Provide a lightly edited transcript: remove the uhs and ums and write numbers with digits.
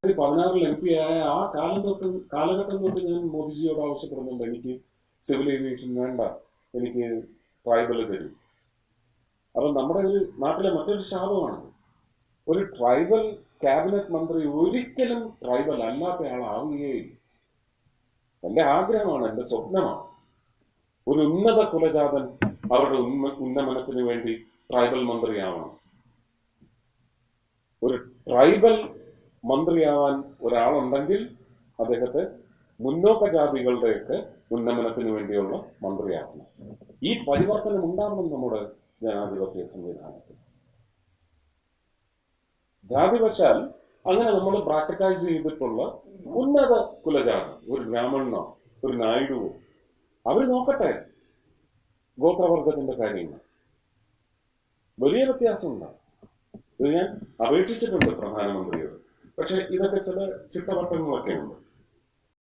2016 MP ആയ ആ കാലഘട്ടം തൊട്ട് ഞാൻ മോദിജിയോട് ആവശ്യപ്പെടുന്നുണ്ട്, എനിക്ക് സിവിൽ ഏവിയേഷൻ വേണ്ട, എനിക്ക് ട്രൈബൽ തരും. അപ്പൊ നമ്മുടെ ഒരു നാട്ടിലെ മറ്റൊരു ശാപമാണ്, ഒരു ട്രൈബൽ ക്യാബിനറ്റ് മന്ത്രി ഒരിക്കലും ട്രൈബൽ അല്ലാത്ത ആളാവുകയില്ല. എന്റെ ആഗ്രഹമാണ്, എന്റെ സ്വപ്നമാണ്, ഒരു ഉന്നത കുലജാതൻ അവരുടെ ഉന്നമനത്തിന് വേണ്ടി ട്രൈബൽ മന്ത്രിയാവണം. ഒരു ട്രൈബൽ മന്ത്രിയാവാൻ ഒരാളുണ്ടെങ്കിൽ അദ്ദേഹത്തെ മുന്നോക്ക ജാതികളുടെയൊക്കെ ഉന്നമനത്തിന് വേണ്ടിയുള്ള മന്ത്രിയാക്കണം. ഈ പരിവർത്തനം ഉണ്ടാവണം നമ്മുടെ ജനാധിപത്യ സംവിധാനത്തിൽ. ജാതിവശാൽ അങ്ങനെ നമ്മൾ ബ്രാക്കറ്റൈസ് ചെയ്തിട്ടുള്ള ഉന്നത കുലജാതം, ഒരു ബ്രാഹ്മണനോ ഒരു നായിഡുവോ, അവർ നോക്കട്ടെ ഗോത്രവർഗത്തിന്റെ കാര്യങ്ങൾ. വലിയ വ്യത്യാസമുണ്ടാകും. ഇത് ഞാൻ അപേക്ഷിച്ചിട്ടുണ്ട് പ്രധാനമന്ത്രിയോട്. പക്ഷെ ഇതൊക്കെ ചില ചിട്ടവട്ടങ്ങളൊക്കെ ഉണ്ട്.